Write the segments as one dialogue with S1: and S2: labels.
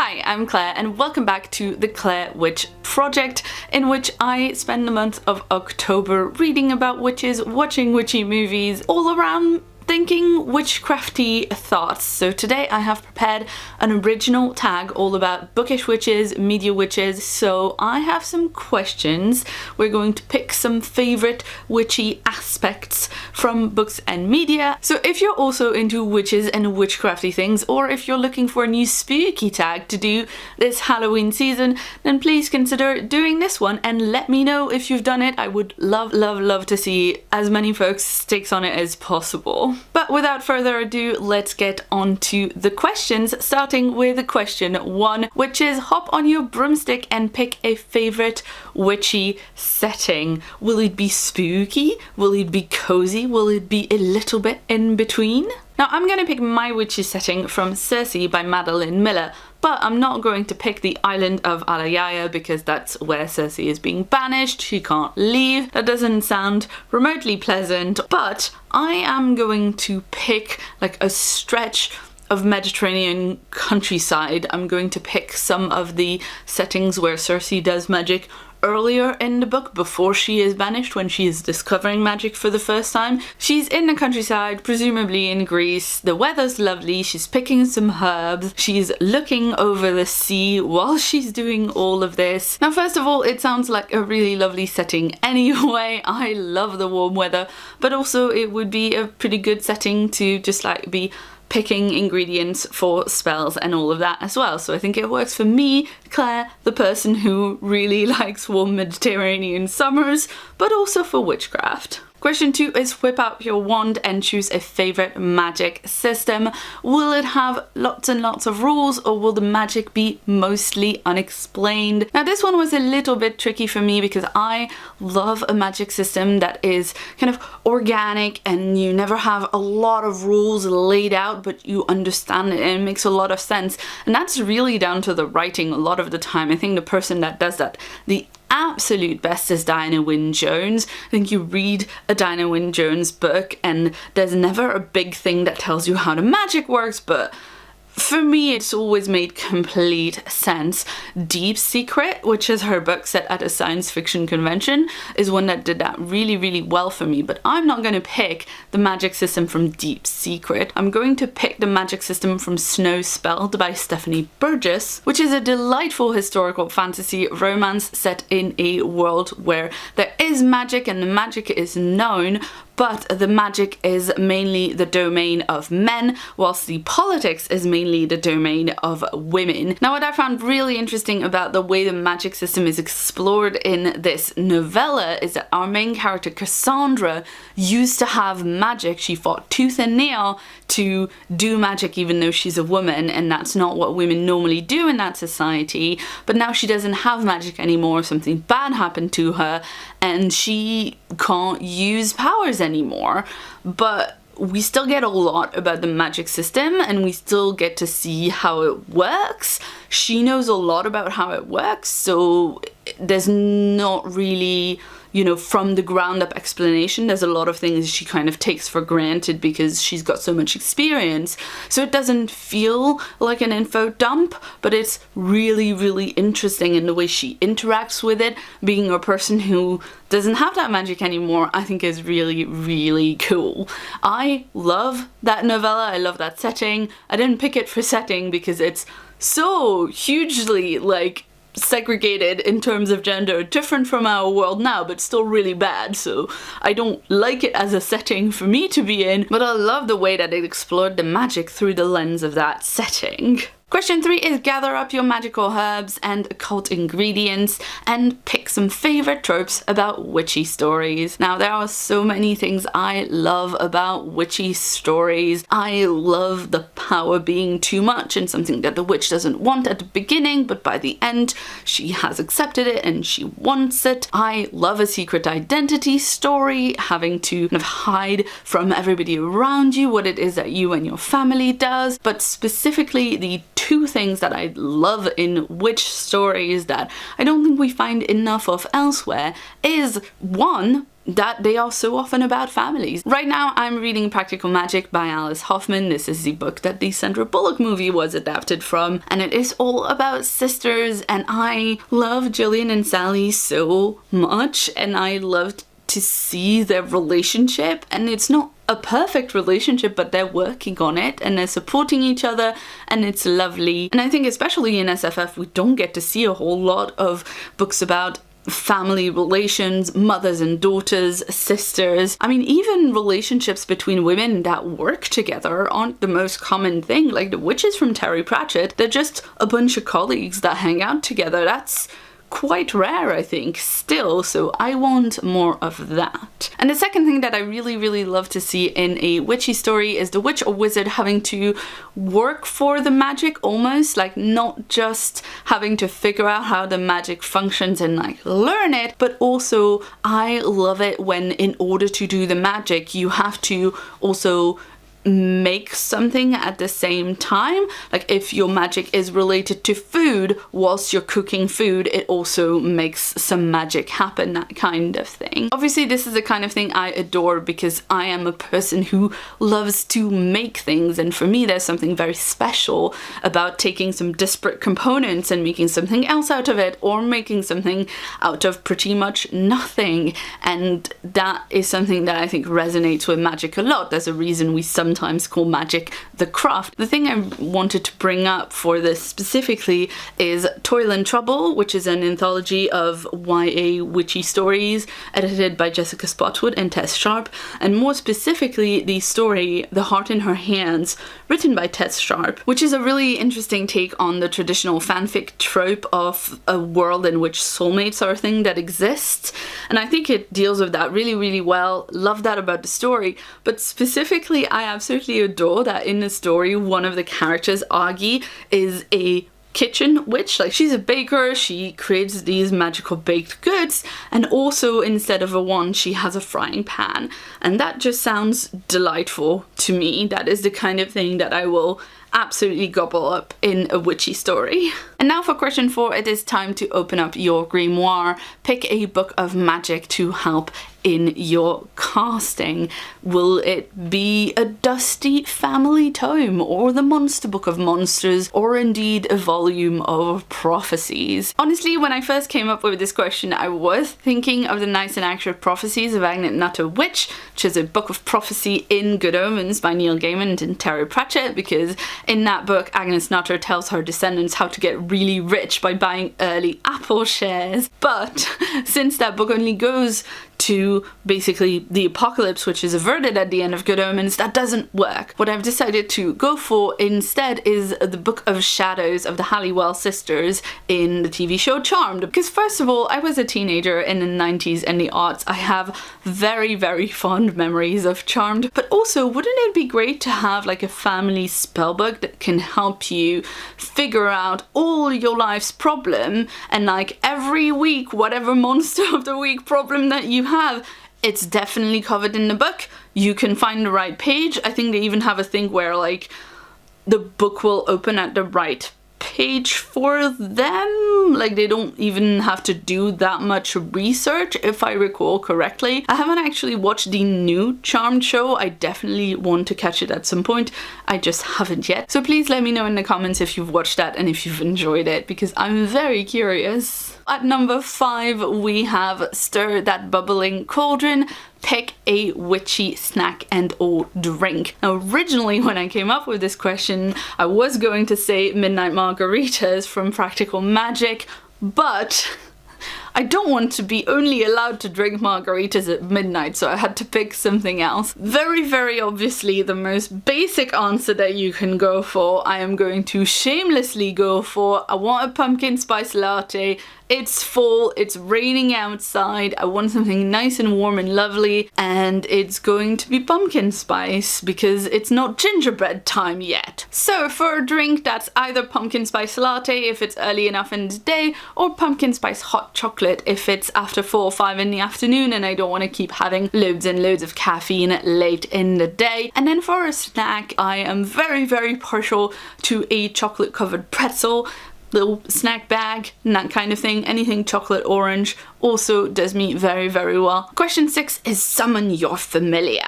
S1: Hi, I'm Claire and welcome back to the Claire Witch Project, in which I spend the month of October reading about witches, watching witchy movies, all around thinking witchcrafty thoughts. So today I have prepared an original tag all about bookish witches, media witches, so I have some questions. We're going to pick some favourite witchy aspects from books and media. So if you're also into witches and witchcrafty things, or if you're looking for a new spooky tag to do this Halloween season, then please consider doing this one and let me know if you've done it. I would love to see as many folks' takes on it as possible. But without further ado, let's get on to the questions, starting with question 1, which is hop on your broomstick and pick a favourite witchy setting. Will it be spooky? Will it be cozy? Will it be a little bit in between? Now I'm going to pick my witchy setting from Circe by Madeline Miller, but I'm not going to pick the island of Alayaya because that's where Circe is being banished. She can't leave. That doesn't sound remotely pleasant, but I am going to pick like a stretch of Mediterranean countryside. I'm going to pick some of the settings where Circe does magic earlier in the book, before she is banished, when she is discovering magic for the first time. She's in the countryside, presumably in Greece. The weather's lovely, she's picking some herbs, she's looking over the sea while she's doing all of this. Now first of all, it sounds like a really lovely setting anyway. I love the warm weather, but also it would be a pretty good setting to just like be picking ingredients for spells and all of that as well. So I think it works for me, Claire, the person who really likes warm Mediterranean summers, but also for witchcraft. Question 2 is whip out your wand and choose a favourite magic system. Will it have lots and lots of rules, or will the magic be mostly unexplained? Now this one was a little bit tricky for me because I love a magic system that is kind of organic and you never have a lot of rules laid out, but you understand it and it makes a lot of sense. And that's really down to the writing a lot of the time. I think the person that does that the absolute best is Diana Wynne Jones. I think you read a Diana Wynne Jones book and there's never a big thing that tells you how the magic works, but for me, it's always made complete sense. Deep Secret, which is her book set at a science fiction convention, is one that did that really well for me, but I'm not going to pick the magic system from Deep Secret. I'm going to pick the magic system from Snow Spelled by Stephanie Burgess, which is a delightful historical fantasy romance set in a world where there is magic and the magic is known, but the magic is mainly the domain of men, whilst the politics is mainly the domain of women. Now what I found really interesting about the way the magic system is explored in this novella is that our main character Cassandra used to have magic. She fought tooth and nail to do magic even though she's a woman, and that's not what women normally do in that society, but now she doesn't have magic anymore. Something bad happened to her and she can't use powers anymore, but we still get a lot about the magic system and we still get to see how it works. She knows a lot about how it works, so there's not really, you know, from the ground up explanation. There's a lot of things she kind of takes for granted because she's got so much experience. So it doesn't feel like an info dump, but it's really interesting in the way she interacts with it. Being a person who doesn't have that magic anymore, I think is really cool. I love that novella, I love that setting. I didn't pick it for setting because it's so hugely like segregated in terms of gender, different from our world now, but still really bad, so I don't like it as a setting for me to be in, but I love the way that it explored the magic through the lens of that setting. Question 3 is gather up your magical herbs and occult ingredients and pick some favourite tropes about witchy stories. Now there are so many things I love about witchy stories. I love the power being too much and something that the witch doesn't want at the beginning, but by the end she has accepted it and she wants it. I love a secret identity story, having to kind of hide from everybody around you what it is that you and your family does, but specifically the two things that I love in witch stories that I don't think we find enough of elsewhere is, one, that they are so often about families. Right now I'm reading Practical Magic by Alice Hoffman. This is the book that the Sandra Bullock movie was adapted from, and it is all about sisters, and I love Gillian and Sally so much, and I loved to see their relationship, and it's not a perfect relationship, but they're working on it and they're supporting each other, and it's lovely. And I think especially in SFF we don't get to see a whole lot of books about family relations, mothers and daughters, sisters. I mean, even relationships between women that work together aren't the most common thing. Like the witches from Terry Pratchett, they're just a bunch of colleagues that hang out together. That's quite rare, I think, still, so I want more of that. And the second thing that I really love to see in a witchy story is the witch or wizard having to work for the magic, almost, like not just having to figure out how the magic functions and like learn it, but also I love it when in order to do the magic you have to also make something at the same time. Like if your magic is related to food, whilst you're cooking food, it also makes some magic happen, that kind of thing. Obviously this is the kind of thing I adore because I am a person who loves to make things, and for me there's something very special about taking some disparate components and making something else out of it, or making something out of pretty much nothing, and that is something that I think resonates with magic a lot. There's a reason we sometimes call magic the craft. The thing I wanted to bring up for this specifically is Toil and Trouble, which is an anthology of YA witchy stories edited by Jessica Spotwood and Tess Sharp, and more specifically the story The Heart in Her Hands, written by Tess Sharp, which is a really interesting take on the traditional fanfic trope of a world in which soulmates are a thing that exists, and I think it deals with that really well. Love that about the story, but specifically I absolutely adore that in the story one of the characters, Augie, is a kitchen witch. Like she's a baker, she creates these magical baked goods, and also instead of a wand she has a frying pan, and that just sounds delightful to me. That is the kind of thing that I will absolutely gobble up in a witchy story. And now for question 4, it is time to open up your grimoire. Pick a book of magic to help in your casting. Will it be a dusty family tome, or the Monster Book of Monsters, or indeed a volume of prophecies? Honestly, when I first came up with this question, I was thinking of the Nice and Accurate Prophecies of Agnet Nutter Witch, which is a book of prophecy in Good Omens by Neil Gaiman and Terry Pratchett, because in that book Agnes Nutter tells her descendants how to get really rich by buying early Apple shares. But since that book only goes to basically the apocalypse, which is averted at the end of Good Omens, that doesn't work. What I've decided to go for instead is the Book of Shadows of the Halliwell sisters in the TV show Charmed. Because first of all, I was a teenager in the 90s and the aughts. I have very fond memories of Charmed, but also wouldn't it be great to have like a family spellbook that can help you figure out all your life's problem, and like every week whatever monster of the week problem that you have, it's definitely covered in the book. You can find the right page. I think they even have a thing where like the book will open at the right page for them. Like they don't even have to do that much research, if I recall correctly. I haven't actually watched the new Charmed show. I definitely want to catch it at some point. I just haven't yet. So please let me know in the comments if you've watched that and if you've enjoyed it, because I'm very curious. At number 5 we have Stir That Bubbling Cauldron. Pick a witchy snack and or drink. Now originally when I came up with this question I was going to say Midnight Margaritas from Practical Magic, but I don't want to be only allowed to drink margaritas at midnight, so I had to pick something else. Very obviously the most basic answer that you can go for, I am going to shamelessly go for, I want a pumpkin spice latte. It's fall, it's raining outside, I want something nice and warm and lovely, and it's going to be pumpkin spice because it's not gingerbread time yet. So for a drink, that's either pumpkin spice latte if it's early enough in the day, or pumpkin spice hot chocolate if it's after 4 or 5 in the afternoon and I don't want to keep having loads and loads of caffeine late in the day. And then for a snack, I am very partial to a chocolate covered pretzel. little snack bag and that kind of thing. Anything chocolate orange also does me very, very well. Question 6 is summon your familiar.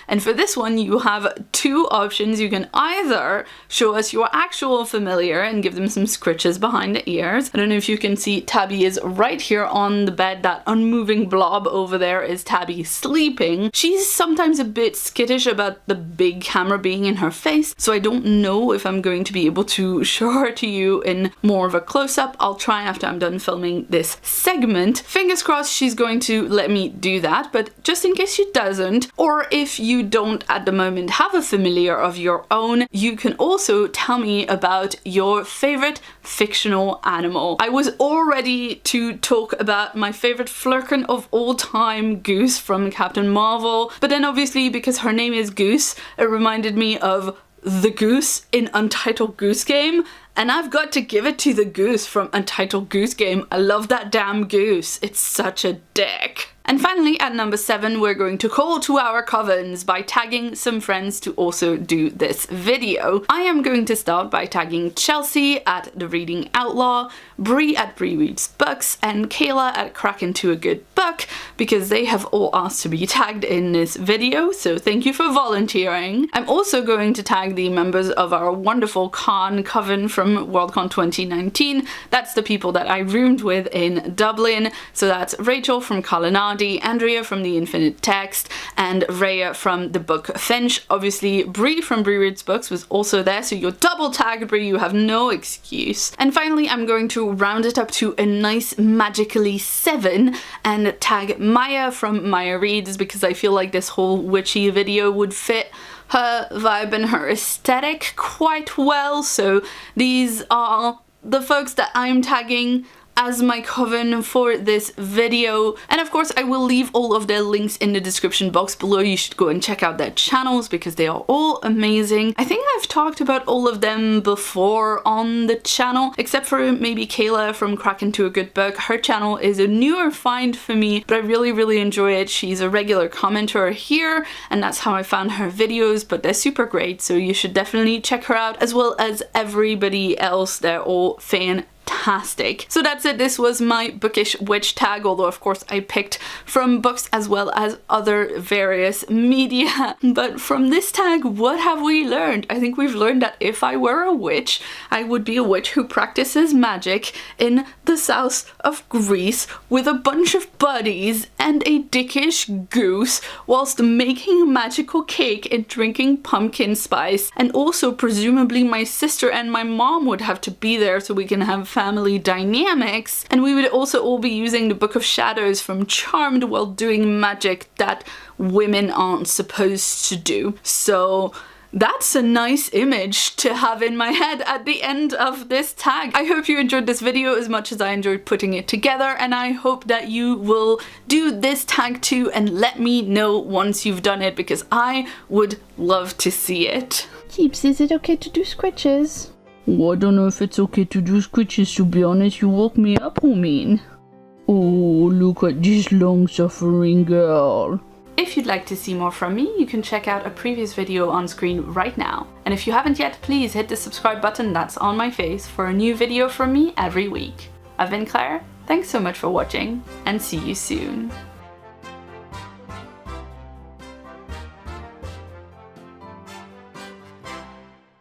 S1: And for this one, you have two options. You can either show us your actual familiar and give them some scritches behind the ears. I don't know if you can see, Tabby is right here on the bed. That unmoving blob over there is Tabby sleeping. She's sometimes a bit skittish about the big camera being in her face, so I don't know if I'm going to be able to show her to you in more of a close-up. I'll try after I'm done filming this segment. Fingers crossed she's going to let me do that, but just in case she doesn't, or if you don't at the moment have a familiar of your own, you can also tell me about your favorite fictional animal. I was all ready to talk about my favorite Flurkin of all time, Goose from Captain Marvel, but then obviously because her name is Goose, it reminded me of the Goose in Untitled Goose Game, and I've got to give it to the Goose from Untitled Goose Game. I love that damn goose. It's such a dick. And finally, at number 7, we're going to call to our covens by tagging some friends to also do this video. I am going to start by tagging Chelsea at The Reading Outlaw, Brie at Brie Reads Books, and Kayla at Crack Into a Good Book, because they have all asked to be tagged in this video, so thank you for volunteering. I'm also going to tag the members of our wonderful con coven from Worldcon 2019. That's the people that I roomed with in Dublin, so that's Rachel from Kalanadi, Andrea from The Infinite Text, and Rhea from the book Finch. Obviously, Brie from Brie Reads Books was also there, so you're double tagged, Brie, you have no excuse. And finally, I'm going to round it up to a nice magically 7 and tag Maya from Maya Reads, because I feel like this whole witchy video would fit her vibe and her aesthetic quite well. So these are the folks that I'm tagging as my coven for this video, and of course I will leave all of their links in the description box below. You should go and check out their channels because they are all amazing. I think I've talked about all of them before on the channel, except for maybe Kayla from Crack Into a Good Book. Her channel is a newer find for me, but I really enjoy it. She's a regular commenter here, and that's how I found her videos, but they're super great, so you should definitely check her out, as well as everybody else. They're all fantastic. So that's it. This was my bookish witch tag, although of course I picked from books as well as other various media. But from this tag, what have we learned? I think we've learned that if I were a witch, I would be a witch who practices magic in the south of Greece with a bunch of buddies and a dickish goose whilst making a magical cake and drinking pumpkin spice. And also presumably my sister and my mom would have to be there so we can have family dynamics, and we would also all be using the Book of Shadows from Charmed while doing magic that women aren't supposed to do. So that's a nice image to have in my head at the end of this tag. I hope you enjoyed this video as much as I enjoyed putting it together, and I hope that you will do this tag too and let me know once you've done it, because I would love to see it. Keeps, is it okay to do scritches? Oh, I don't know if it's okay to do scritches, to be honest. You woke me up, Humin. Oh, look at this long-suffering girl. If you'd like to see more from me, you can check out a previous video on screen right now. And if you haven't yet, please hit the subscribe button that's on my face for a new video from me every week. I've been Claire, thanks so much for watching, and see you soon.